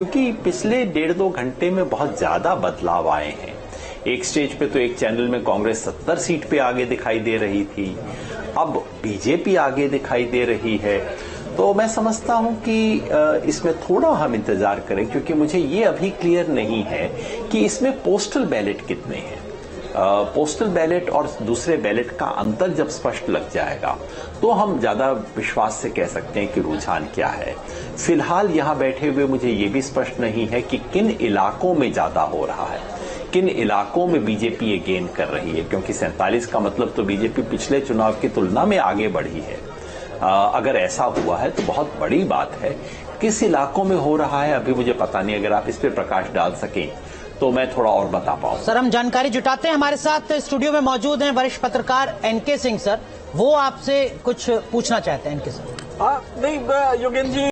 क्योंकि पिछले 1.5-2 घंटे में बहुत ज्यादा बदलाव आए हैं। एक स्टेज पे तो एक चैनल में कांग्रेस 70 सीट पे आगे दिखाई दे रही थी, अब बीजेपी आगे दिखाई दे रही है। तो मैं समझता हूं कि इसमें थोड़ा हम इंतजार करें, क्योंकि मुझे ये अभी क्लियर नहीं है कि इसमें पोस्टल बैलेट कितने हैं। पोस्टल बैलेट और दूसरे बैलेट का अंतर जब स्पष्ट लग जाएगा तो हम ज्यादा विश्वास से कह सकते हैं कि रुझान क्या है। फिलहाल यहां बैठे हुए मुझे ये भी स्पष्ट नहीं है कि किन इलाकों में ज्यादा हो रहा है, किन इलाकों में बीजेपी ये गेन कर रही है, क्योंकि 47 का मतलब तो बीजेपी पिछले चुनाव की तुलना में आगे बढ़ी है। अगर ऐसा हुआ है तो बहुत बड़ी बात है। किस इलाकों में हो रहा है अभी मुझे पता नहीं, अगर आप इस पर प्रकाश डाल सकें तो मैं थोड़ा और बता पाऊं। सर, हम जानकारी जुटाते हैं। हमारे साथ स्टूडियो में मौजूद हैं वरिष्ठ पत्रकार एनके सिंह सर, वो आपसे कुछ पूछना चाहते हैं। NK sir. नहीं योगेंद्र जी,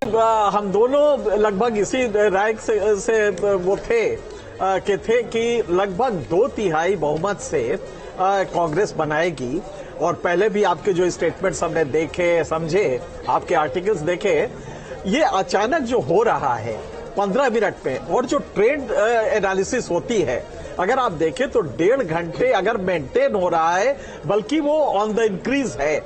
हम दोनों लगभग इसी राय से वो थे कि लगभग 2/3 बहुमत से कांग्रेस बनाएगी। और पहले भी आपके जो स्टेटमेंट्स हमने देखे, समझे, आपके आर्टिकल्स देखे, ये अचानक जो हो रहा है 15 मिनट में, और जो ट्रेंड एनालिसिस होती है, अगर आप देखें तो 1.5 घंटे अगर मेंटेन हो रहा है, बल्कि वो ऑन द इंक्रीज है।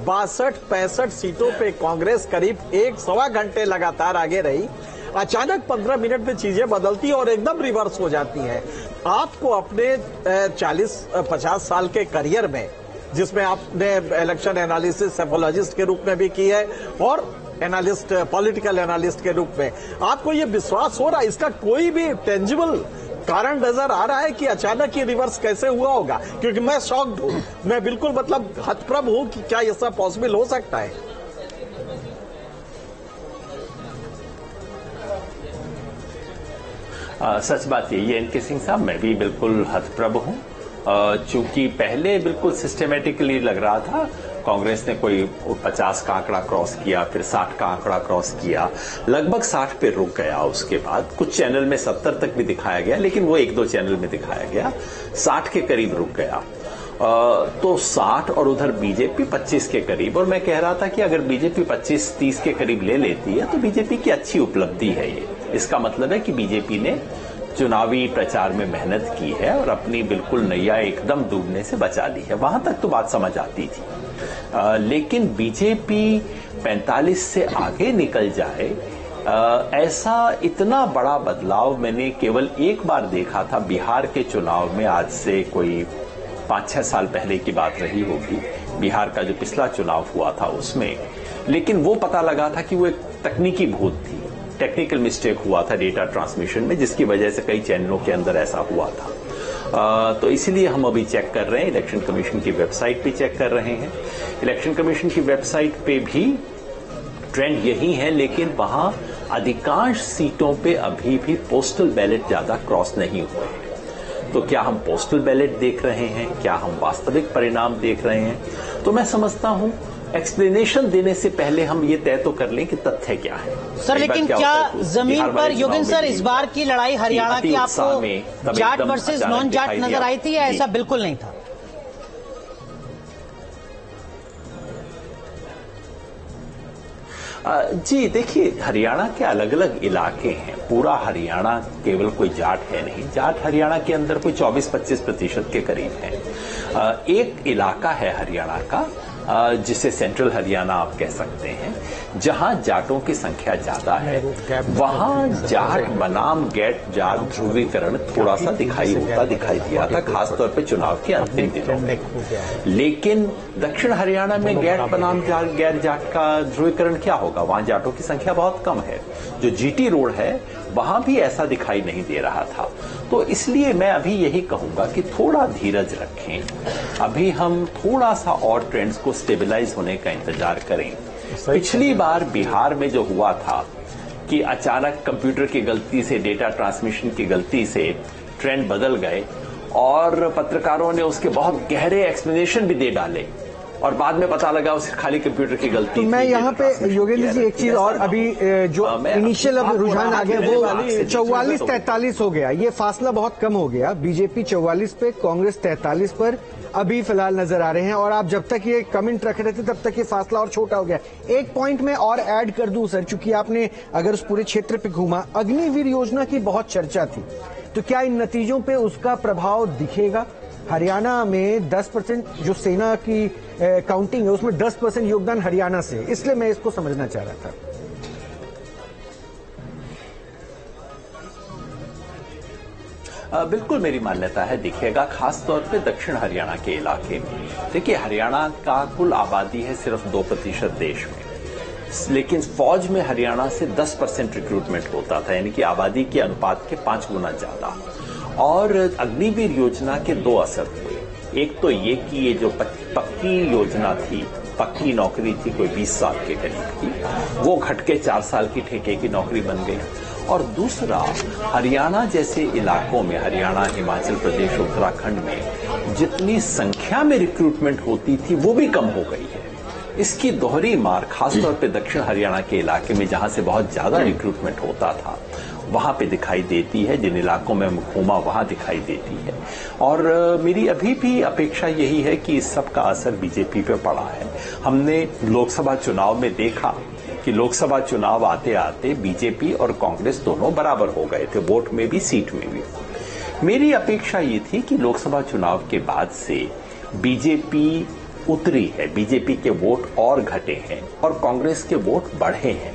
62-65 सीटों पे कांग्रेस करीब 1-1.25 घंटे लगातार आगे रही। अचानक 15 मिनट में चीजें बदलती और एकदम रिवर्स हो जाती हैं। आपको अपने 40-50 साल के करियर में, जिसमें आपने इलेक्शन एनालिसिस सेफोलॉजिस्ट के रूप में भी की है और एनालिस्ट, पॉलिटिकल एनालिस्ट के रूप में, आपको ये विश्वास हो रहा है, इसका कोई भी टेंजिबल कारण नजर आ रहा है कि अचानक ये रिवर्स कैसे हुआ होगा? क्योंकि मैं शॉक्ड हूं, मैं बिल्कुल मतलब हतप्रभ हूं कि क्या ऐसा पॉसिबल हो सकता है। सच बात यही है एनके सिंह साहब, मैं भी बिल्कुल हतप्रभ हूं। चूंकि पहले बिल्कुल सिस्टमेटिकली लग रहा था, कांग्रेस ने कोई 50 का आंकड़ा क्रॉस किया, फिर 60 का आंकड़ा क्रॉस किया, लगभग 60 पे रुक गया। उसके बाद कुछ चैनल में 70 तक भी दिखाया गया, लेकिन वो 1-2 चैनल में दिखाया गया, 60 के करीब रुक गया। तो 60 और उधर बीजेपी 25 के करीब। और मैं कह रहा था कि अगर बीजेपी 25-30 के करीब ले लेती है तो बीजेपी की अच्छी उपलब्धि है ये। इसका मतलब है कि बीजेपी ने चुनावी प्रचार में मेहनत की है और अपनी बिल्कुल नैया एकदम डूबने से बचा ली है। वहां तक तो बात समझ आती थी। लेकिन बीजेपी 45 से आगे निकल जाए, ऐसा इतना बड़ा बदलाव मैंने केवल एक बार देखा था बिहार के चुनाव में। आज से कोई 5-6 साल पहले की बात रही होगी, बिहार का जो पिछला चुनाव हुआ था उसमें। लेकिन वो पता लगा था कि वो एक तकनीकी भूल थी, टेक्निकल मिस्टेक हुआ था डेटा ट्रांसमिशन में, जिसकी वजह से कई चैनलों के अंदर ऐसा हुआ था। तो इसलिए हम अभी चेक कर रहे हैं, इलेक्शन कमीशन की वेबसाइट पे चेक कर रहे हैं। इलेक्शन कमीशन की वेबसाइट पे भी ट्रेंड यही है, लेकिन वहां अधिकांश सीटों पे अभी भी पोस्टल बैलेट ज्यादा क्रॉस नहीं हुए। तो क्या हम पोस्टल बैलेट देख रहे हैं, क्या हम वास्तविक परिणाम देख रहे हैं? तो मैं समझता हूं एक्सप्लेनेशन देने से पहले हम ये तय तो कर लें कि तथ्य क्या है। सर, लेकिन क्या जमीन पर योगेंद्र सर इस बार की लड़ाई हरियाणा की आपको जाट वर्सेस नॉन जाट नजर आई थी या ऐसा बिल्कुल नहीं था? जी देखिए, हरियाणा के अलग अलग इलाके हैं। पूरा हरियाणा केवल कोई जाट है नहीं, जाट हरियाणा के अंदर कोई 24-25% के करीब है। एक इलाका है हरियाणा का जिसे सेंट्रल हरियाणा आप कह सकते हैं, जहां जाटों की संख्या ज्यादा है। वहां जाट बनाम गैट जाट ध्रुवीकरण थोड़ा सा दिखाई दिया था, खासतौर पे चुनाव के अंतिम दिनों में। लेकिन दक्षिण हरियाणा में गैट बनाम गैर जाट का ध्रुवीकरण क्या होगा? वहां जाटों की संख्या बहुत कम है। जो जीटी रोड है वहां भी ऐसा दिखाई नहीं दे रहा था। तो इसलिए मैं अभी यही कहूंगा कि थोड़ा धीरज रखें, अभी हम थोड़ा सा और ट्रेंड्स को स्टेबलाइज होने का इंतजार करें। पिछली बार बिहार में जो हुआ था कि अचानक कंप्यूटर की गलती से, डेटा ट्रांसमिशन की गलती से ट्रेंड बदल गए और पत्रकारों ने उसके बहुत गहरे एक्सप्लेनेशन भी दे डाले और बाद में पता लगा उसे खाली कंप्यूटर की गलती। तो मैं यहाँ पे योगेंद्र जी एक चीज और, अभी जो इनिशियल अब रुझान आ गया वो 44-43 हो गया, ये फासला बहुत कम हो गया। बीजेपी 44 पे, कांग्रेस 43 पर अभी फिलहाल नजर आ रहे हैं। और आप जब तक ये कमेंट रख रहे थे तब तक ये फासला और छोटा हो गया। एक पॉइंट में और ऐड कर दूं सर, चूंकि आपने अगर उस पूरे क्षेत्र पे घूमा, अग्निवीर योजना की बहुत चर्चा थी, तो क्या इन नतीजों पे उसका प्रभाव दिखेगा? हरियाणा में 10% जो सेना की काउंटिंग है उसमें 10% योगदान हरियाणा से, इसलिए मैं इसको समझना चाह रहा था। बिल्कुल मेरी मान्यता है दिखेगा, खास तौर पे दक्षिण हरियाणा के इलाके में। देखिए, हरियाणा का कुल आबादी है सिर्फ 2% देश में, लेकिन फौज में हरियाणा से 10% रिक्रूटमेंट होता था, यानी कि आबादी के अनुपात के 5 गुना ज्यादा। और अग्निवीर योजना के 2 असर हुए। एक तो ये कि ये जो पक्की योजना थी, पक्की नौकरी थी कोई 20 साल के करीब की, वो घट के 4 साल की ठेके की नौकरी बन गई। और दूसरा, हरियाणा जैसे इलाकों में, हरियाणा, हिमाचल प्रदेश, उत्तराखंड में जितनी संख्या में रिक्रूटमेंट होती थी वो भी कम हो गई है। इसकी दोहरी मार खासतौर पे दक्षिण हरियाणा के इलाके में, जहां से बहुत ज्यादा रिक्रूटमेंट होता था, वहां पे दिखाई देती है। जिन इलाकों में घूमा वहां दिखाई देती है। और मेरी अभी भी अपेक्षा यही है कि इस सब का असर बीजेपी पे पड़ा है। हमने लोकसभा चुनाव में देखा कि लोकसभा चुनाव आते आते बीजेपी और कांग्रेस दोनों बराबर हो गए थे, वोट में भी, सीट में भी। मेरी अपेक्षा ये थी कि लोकसभा चुनाव के बाद से बीजेपी उतरी है, बीजेपी के वोट और घटे हैं और कांग्रेस के वोट बढ़े हैं।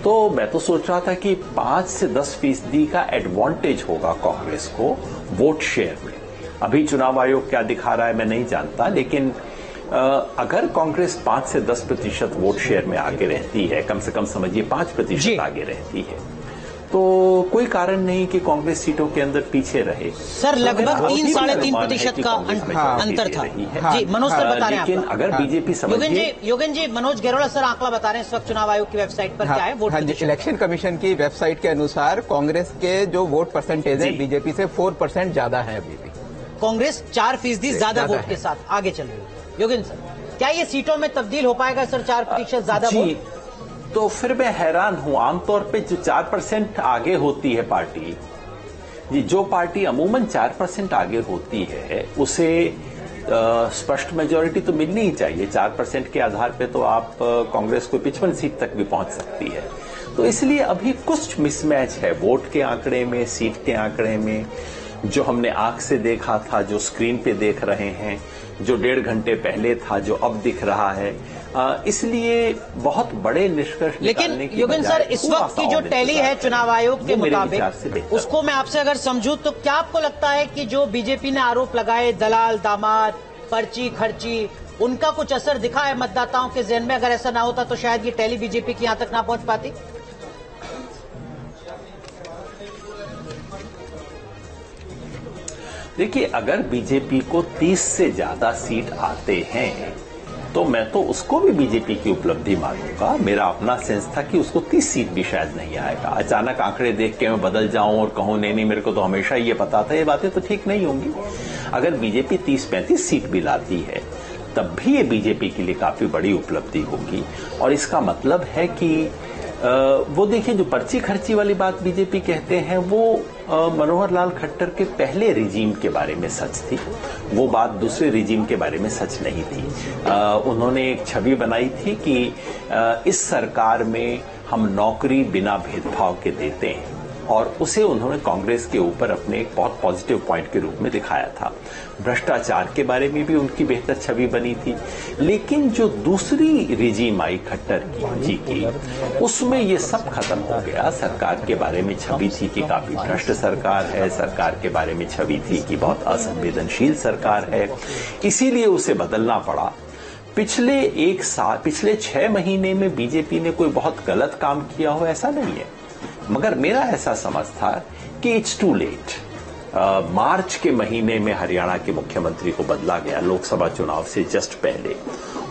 तो मैं तो सोच रहा था कि 5 से 10% का एडवांटेज होगा कांग्रेस को वोट शेयर में। अभी चुनाव आयोग क्या दिखा रहा है मैं नहीं जानता, लेकिन अगर कांग्रेस 5 से 10% वोट शेयर में आगे रहती है, कम से कम समझिए 5% आगे रहती है, तो कोई कारण नहीं कि कांग्रेस सीटों के अंदर पीछे रहे। सर लगभग 3-3.5% का अंतर था। जी मनोज सर बता रहे हैं, लेकिन अगर बीजेपी योगेंद्र जी मनोज गेरोला सर आंकड़ा बता रहे हैं इस वक्त चुनाव आयोग की वेबसाइट पर क्या है वोट? इलेक्शन कमीशन की वेबसाइट के अनुसार कांग्रेस के जो वोट परसेंटेज है बीजेपी से 4% ज्यादा है अभी भी। कांग्रेस 4% ज्यादा वोट के साथ आगे चल रही है। योगेंद्र सर, क्या ये सीटों में तब्दील हो पाएगा सर 4% ज्यादा वोट? तो फिर मैं हैरान हूं, आमतौर पे जो 4% आगे होती है पार्टी, जी जो पार्टी अमूमन 4% आगे होती है उसे स्पष्ट मेजॉरिटी तो मिलनी ही चाहिए। 4% के आधार पे तो आप कांग्रेस को 55 सीट तक भी पहुंच सकती है। तो इसलिए अभी कुछ मिसमैच है वोट के आंकड़े में, सीट के आंकड़े में। जो हमने आंख से देखा था, जो स्क्रीन पे देख रहे हैं, जो 1.5 घंटे पहले था, जो अब दिख रहा है, इसलिए बहुत बड़े निष्कर्ष निकालने की योगेंद्र सर इस वक्त की जो टैली है चुनाव आयोग के मुताबिक, उसको मैं आपसे अगर समझूं तो क्या आपको लगता है कि जो बीजेपी ने आरोप लगाए, दलाल दामाद, पर्ची खर्ची, उनका कुछ असर दिखा है मतदाताओं के ज़हन में? अगर ऐसा ना होता तो शायद ये टैली बीजेपी की यहां तक ना पहुंच पाती। देखिए, अगर बीजेपी को 30 से ज्यादा सीट आते हैं तो मैं तो उसको भी बीजेपी की उपलब्धि मानूंगा। मेरा अपना सेंस था कि उसको 30 सीट भी शायद नहीं आएगा। अचानक आंकड़े देख के मैं बदल जाऊं और कहूं नहीं मेरे को तो हमेशा ये पता था, ये बातें तो ठीक नहीं होंगी। अगर बीजेपी 30-35 सीट भी लाती है तब भी ये बीजेपी के लिए काफी बड़ी उपलब्धि होगी। और इसका मतलब है कि वो देखिए, जो पर्ची खर्ची वाली बात बीजेपी कहते हैं वो मनोहर लाल खट्टर के पहले रिजीम के बारे में सच थी, वो बात दूसरे रिजीम के बारे में सच नहीं थी। उन्होंने एक छवि बनाई थी कि इस सरकार में हम नौकरी बिना भेदभाव के देते हैं, और उसे उन्होंने कांग्रेस के ऊपर अपने एक बहुत पॉजिटिव पॉइंट के रूप में दिखाया था। भ्रष्टाचार के बारे में भी उनकी बेहतर छवि बनी थी। लेकिन जो दूसरी रिजीम आई खट्टर जी की, उसमें ये सब खत्म हो गया। सरकार के बारे में छवि थी कि काफी भ्रष्ट सरकार है, सरकार के बारे में छवि थी कि बहुत असंवेदनशील सरकार है, इसीलिए उसे बदलना पड़ा। पिछले 6 महीने में बीजेपी ने कोई बहुत गलत काम किया हो ऐसा नहीं है, मगर मेरा ऐसा समझ था कि इट्स टू लेट। मार्च के महीने में हरियाणा के मुख्यमंत्री को बदला गया लोकसभा चुनाव से जस्ट पहले,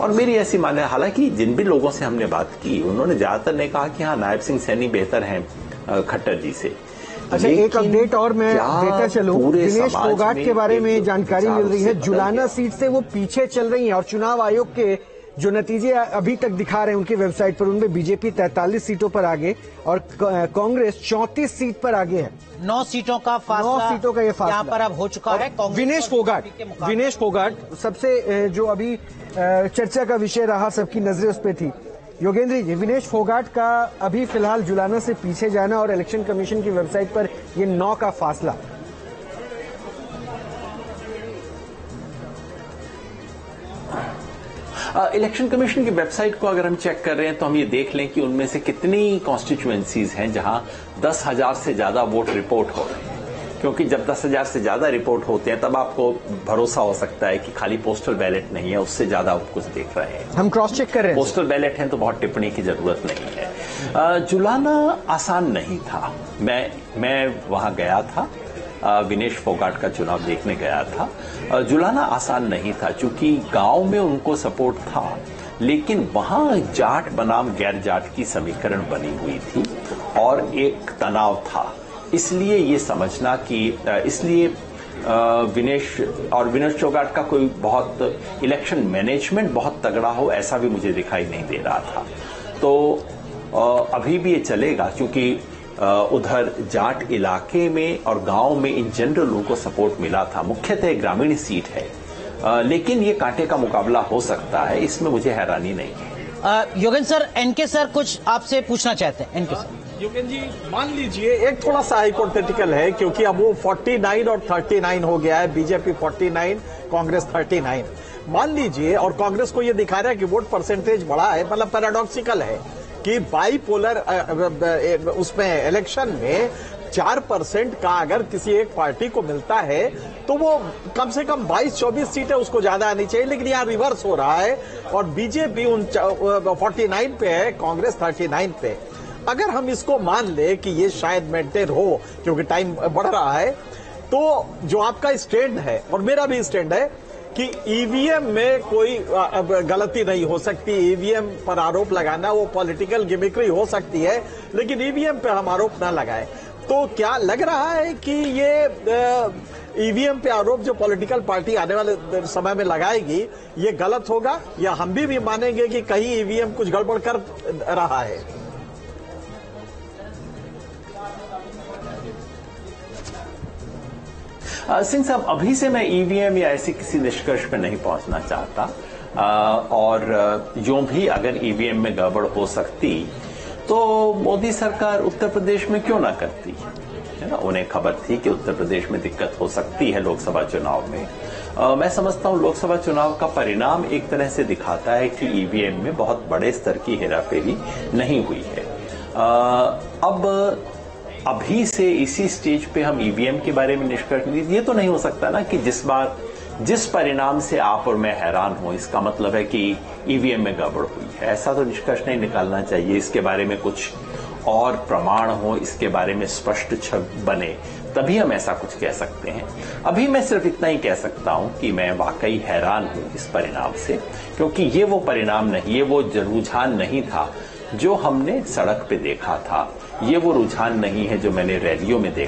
और मेरी ऐसी मान्यता, हालांकि जिन भी लोगों से हमने बात की उन्होंने ज्यादातर ने कहा कि हाँ नायब सिंह सैनी बेहतर हैं खट्टर जी से। अच्छा, एक अपडेट और मैं देता चलूं, दिनेश फोगाट के बारे में जानकारी मिल रही है, जुलाना सीट से वो पीछे चल रही हैं और चुनाव आयोग के जो नतीजे अभी तक दिखा रहे हैं उनकी वेबसाइट पर, उनमें बीजेपी 43 सीटों पर आगे और कांग्रेस 34 सीट पर आगे है। 9 सीटों का फासला, 9 सीटों का ये फासला यहाँ पर अब हो चुका है। विनेश फोगाट सबसे जो अभी चर्चा का विषय रहा, सबकी नजरें उस पर थी। योगेंद्र जी, विनेश फोगाट का अभी फिलहाल जुलाना से पीछे जाना और इलेक्शन कमीशन की वेबसाइट पर ये 9 का फासला। इलेक्शन कमीशन की वेबसाइट को अगर हम चेक कर रहे हैं तो हम ये देख लें कि उनमें से कितनी कॉन्स्टिट्यूएंसीज हैं जहां 10,000 से ज्यादा वोट रिपोर्ट हो रहे हैं, क्योंकि जब 10,000 से ज्यादा रिपोर्ट होते हैं तब आपको भरोसा हो सकता है कि खाली पोस्टल बैलेट नहीं है, उससे ज्यादा आप कुछ देख रहे हैं। हम क्रॉस चेक कर रहे हैं। पोस्टल बैलेट है तो बहुत टिप्पणी की जरूरत नहीं है। जुलाना आसान नहीं था। मैं वहां गया था, विनेश फोगाट का चुनाव देखने गया था। जुलाना आसान नहीं था क्योंकि गांव में उनको सपोर्ट था, लेकिन वहां जाट बनाम गैर जाट की समीकरण बनी हुई थी और एक तनाव था। इसलिए ये समझना कि इसलिए विनेश फोगाट का कोई बहुत इलेक्शन मैनेजमेंट बहुत तगड़ा हो ऐसा भी मुझे दिखाई नहीं दे रहा था। तो अभी भी ये चलेगा क्योंकि उधर जाट इलाके में और गांव में इन जनरल उनको सपोर्ट मिला था। मुख्यतः ग्रामीण सीट है, लेकिन ये कांटे का मुकाबला हो सकता है, इसमें मुझे हैरानी नहीं है। योगेंद्र सर, एनके सर कुछ आपसे पूछना चाहते हैं। NK sir. योगेंद्र जी, मान लीजिए एक थोड़ा सा हाइपोथेटिकल है क्योंकि अब वो 49 और 39 हो गया है, बीजेपी 49, कांग्रेस 39। मान लीजिए, और कांग्रेस को ये दिखा रहा है कि वोट परसेंटेज बढ़ा है, मतलब पैराडॉक्सिकल है कि बाईपोलर उसमें इलेक्शन में 4% का अगर किसी एक पार्टी को मिलता है तो वो कम से कम 22-24 सीटें उसको ज्यादा आनी चाहिए, लेकिन यहाँ रिवर्स हो रहा है और बीजेपी 49 पे है, कांग्रेस 39 पे। अगर हम इसको मान ले कि ये शायद मेंटेन हो क्योंकि टाइम बढ़ रहा है, तो जो आपका स्टैंड है और मेरा भी स्टैंड है कि ईवीएम में कोई गलती नहीं हो सकती। ईवीएम पर आरोप लगाना वो पॉलिटिकल गिमिक्री हो सकती है, लेकिन ईवीएम पे हम आरोप ना लगाएं। तो क्या लग रहा है कि ये ईवीएम पे आरोप जो पॉलिटिकल पार्टी आने वाले समय में लगाएगी ये गलत होगा, या हम भी मानेंगे कि कहीं ईवीएम कुछ गड़बड़ कर रहा है? सिंह साहब, अभी से मैं ईवीएम या ऐसे किसी निष्कर्ष पर नहीं पहुंचना चाहता, और जो भी अगर ईवीएम में गड़बड़ हो सकती तो मोदी सरकार उत्तर प्रदेश में क्यों ना करती, है ना। उन्हें खबर थी कि उत्तर प्रदेश में दिक्कत हो सकती है लोकसभा चुनाव में। मैं समझता हूं लोकसभा चुनाव का परिणाम एक तरह से दिखाता है कि ईवीएम में बहुत बड़े स्तर की हेराफेरी नहीं हुई है। अब अभी से इसी स्टेज पे हम ईवीएम के बारे में निष्कर्ष नहीं, ये तो नहीं हो सकता ना कि जिस परिणाम से आप और मैं हैरान हो इसका मतलब है कि ईवीएम में गड़बड़ हुई है। ऐसा तो निष्कर्ष नहीं निकालना चाहिए। इसके बारे में कुछ और प्रमाण हो, इसके बारे में स्पष्ट छवि बने, तभी हम ऐसा कुछ कह सकते हैं। अभी मैं सिर्फ इतना ही कह सकता हूं कि मैं वाकई हैरान हूं इस परिणाम से, क्योंकि ये वो परिणाम नहीं, ये वो रुझान नहीं था जो हमने सड़क पे देखा था, ये वो रुझान नहीं है जो मैंने रैलियों में देखा।